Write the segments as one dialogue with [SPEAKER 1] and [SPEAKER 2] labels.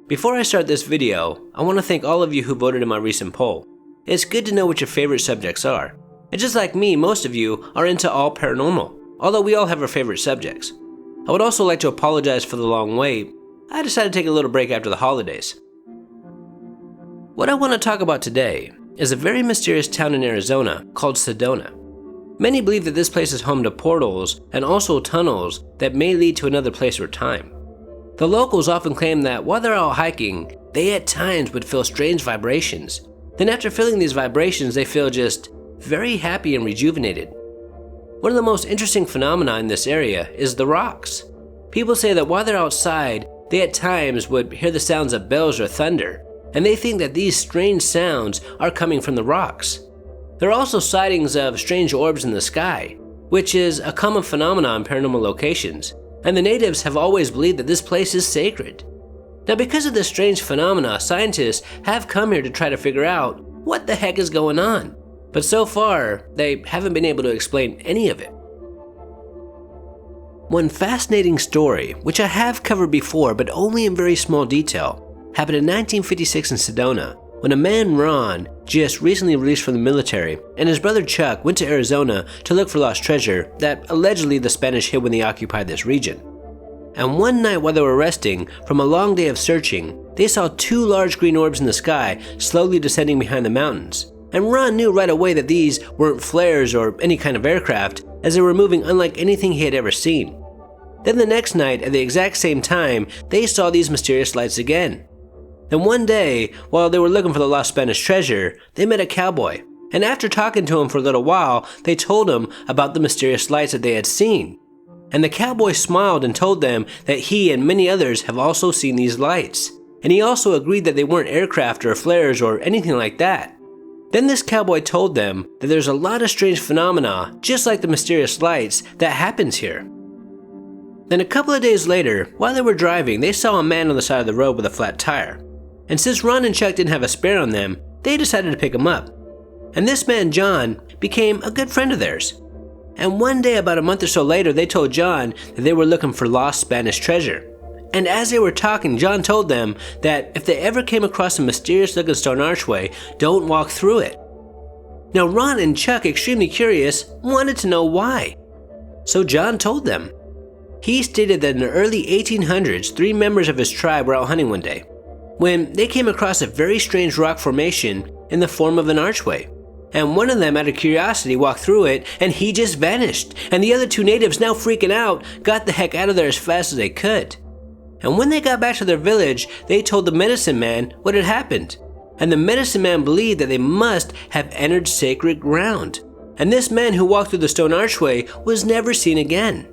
[SPEAKER 1] Before I start this video, I want to thank all of you who voted in my recent poll. It's good to know what your favorite subjects are. And just like me, most of you are into all paranormal, although we all have our favorite subjects. I would also like to apologize for the long wait. I decided to take a little break after the holidays. What I want to talk about today is a very mysterious town in Arizona called Sedona. Many believe that this place is home to portals and also tunnels that may lead to another place or time. The locals often claim that while they're out hiking, they at times would feel strange vibrations. Then after feeling these vibrations, they feel just very happy and rejuvenated. One of the most interesting phenomena in this area is the rocks. People say that while they're outside, they at times would hear the sounds of bells or thunder, and they think that these strange sounds are coming from the rocks. There are also sightings of strange orbs in the sky, which is a common phenomenon in paranormal locations, and the natives have always believed that this place is sacred. Now, because of this strange phenomena, scientists have come here to try to figure out what the heck is going on, but so far, they haven't been able to explain any of it. One fascinating story, which I have covered before but only in very small detail, happened in 1956 in Sedona, when a man, Ron, just recently released from the military, and his brother Chuck went to Arizona to look for lost treasure that allegedly the Spanish hid when they occupied this region. And one night while they were resting from a long day of searching, they saw two large green orbs in the sky slowly descending behind the mountains. And Ron knew right away that these weren't flares or any kind of aircraft, as they were moving unlike anything he had ever seen. Then the next night, at the exact same time, they saw these mysterious lights again. Then one day, while they were looking for the lost Spanish treasure, they met a cowboy, and after talking to him for a little while, they told him about the mysterious lights that they had seen. And the cowboy smiled and told them that he and many others have also seen these lights, and he also agreed that they weren't aircraft or flares or anything like that. Then this cowboy told them that there's a lot of strange phenomena, just like the mysterious lights, that happens here. Then a couple of days later, while they were driving, they saw a man on the side of the road with a flat tire. And since Ron and Chuck didn't have a spare on them, they decided to pick him up. And this man, John, became a good friend of theirs. And one day, about a month or so later, they told John that they were looking for lost Spanish treasure. And as they were talking, John told them that if they ever came across a mysterious looking stone archway, don't walk through it. Now Ron and Chuck, extremely curious, wanted to know why. So John told them. He stated that in the early 1800s, 3 members of his tribe were out hunting one day, when they came across a very strange rock formation in the form of an archway. And one of them, out of curiosity, walked through it, and he just vanished. And the other 2 natives, now freaking out, got the heck out of there as fast as they could. And when they got back to their village, they told the medicine man what had happened. And the medicine man believed that they must have entered sacred ground. And this man who walked through the stone archway was never seen again.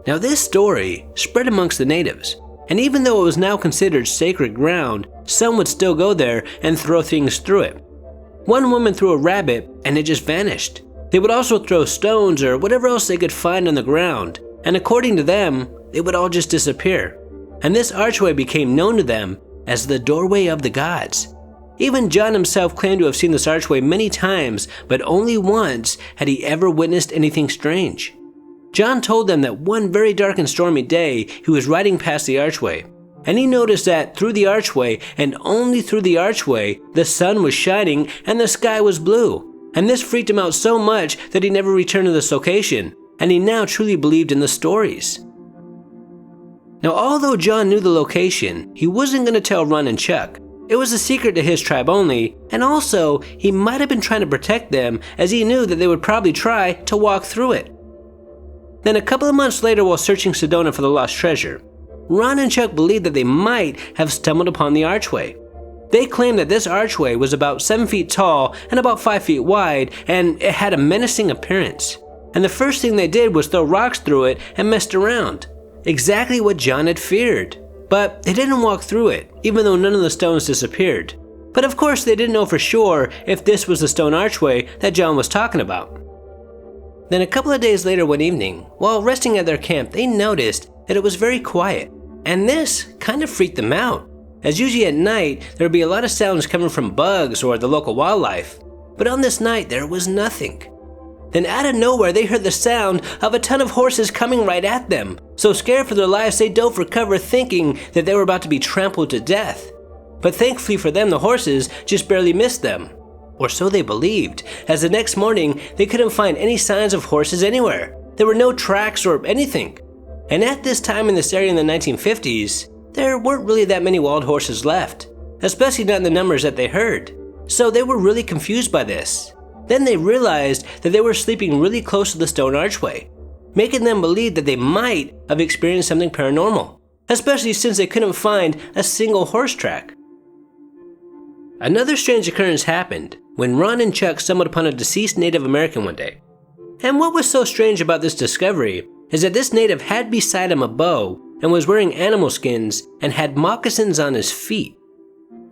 [SPEAKER 1] Now this story spread amongst the natives. And even though it was now considered sacred ground, some would still go there and throw things through it. One woman threw a rabbit and it just vanished. They would also throw stones or whatever else they could find on the ground, and according to them, they would all just disappear. And this archway became known to them as the doorway of the gods. Even John himself claimed to have seen this archway many times, but only once had he ever witnessed anything strange. John told them that one very dark and stormy day, he was riding past the archway, and he noticed that through the archway, and only through the archway, the sun was shining and the sky was blue. And this freaked him out so much that he never returned to this location, and he now truly believed in the stories. Now, although John knew the location, he wasn't going to tell Ron and Chuck. It was a secret to his tribe only, and also, he might have been trying to protect them, as he knew that they would probably try to walk through it. Then a couple of months later, while searching Sedona for the lost treasure, Ron and Chuck believed that they might have stumbled upon the archway. They claimed that this archway was about 7 feet tall and about 5 feet wide, and it had a menacing appearance. And the first thing they did was throw rocks through it and messed around. Exactly what John had feared. But they didn't walk through it, even though none of the stones disappeared. But of course they didn't know for sure if this was the stone archway that John was talking about. Then a couple of days later one evening, while resting at their camp, they noticed that it was very quiet. And this kind of freaked them out, as usually at night there would be a lot of sounds coming from bugs or the local wildlife. But on this night there was nothing. Then out of nowhere they heard the sound of a ton of horses coming right at them. So scared for their lives they dove for cover thinking that they were about to be trampled to death. But thankfully for them, the horses just barely missed them. Or so they believed, as the next morning they couldn't find any signs of horses anywhere. There were no tracks or anything. And at this time in this area in the 1950s, there weren't really that many wild horses left, especially not in the numbers that they heard. So they were really confused by this. Then they realized that they were sleeping really close to the stone archway, making them believe that they might have experienced something paranormal, especially since they couldn't find a single horse track. Another strange occurrence happened when Ron and Chuck stumbled upon a deceased Native American one day. And what was so strange about this discovery is that this native had beside him a bow and was wearing animal skins and had moccasins on his feet.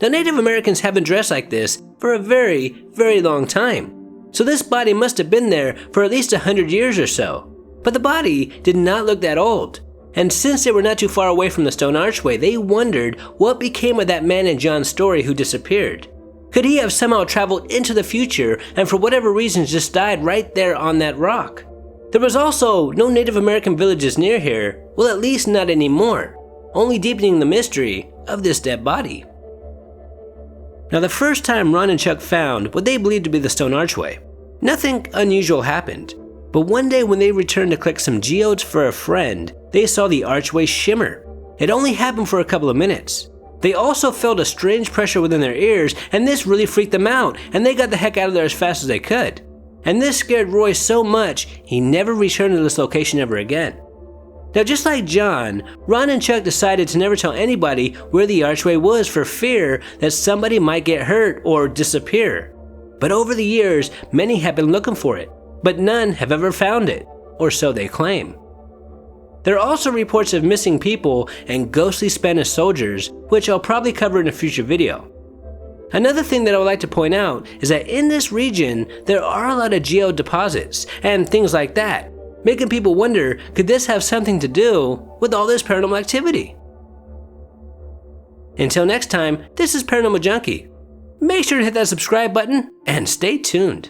[SPEAKER 1] Now, Native Americans have been dressed like this for a very, very long time. So this body must have been there for at least 100 years or so. But the body did not look that old. And since they were not too far away from the stone archway, they wondered what became of that man in John's story who disappeared. Could he have somehow traveled into the future and for whatever reason just died right there on that rock? There was also no Native American villages near here, well, at least not anymore, only deepening the mystery of this dead body. Now, the first time Ron and Chuck found what they believed to be the stone archway, nothing unusual happened. But one day when they returned to collect some geodes for a friend, they saw the archway shimmer. It only happened for a couple of minutes. They also felt a strange pressure within their ears, and this really freaked them out, and they got the heck out of there as fast as they could. And this scared Roy so much, he never returned to this location ever again. Now, just like John, Ron and Chuck decided to never tell anybody where the archway was for fear that somebody might get hurt or disappear. But over the years, many have been looking for it, but none have ever found it, or so they claim. There are also reports of missing people and ghostly Spanish soldiers, which I'll probably cover in a future video. Another thing that I would like to point out is that in this region, there are a lot of geode deposits and things like that, making people wonder, could this have something to do with all this paranormal activity? Until next time, this is Paranormal Junkie. Make sure to hit that subscribe button and stay tuned.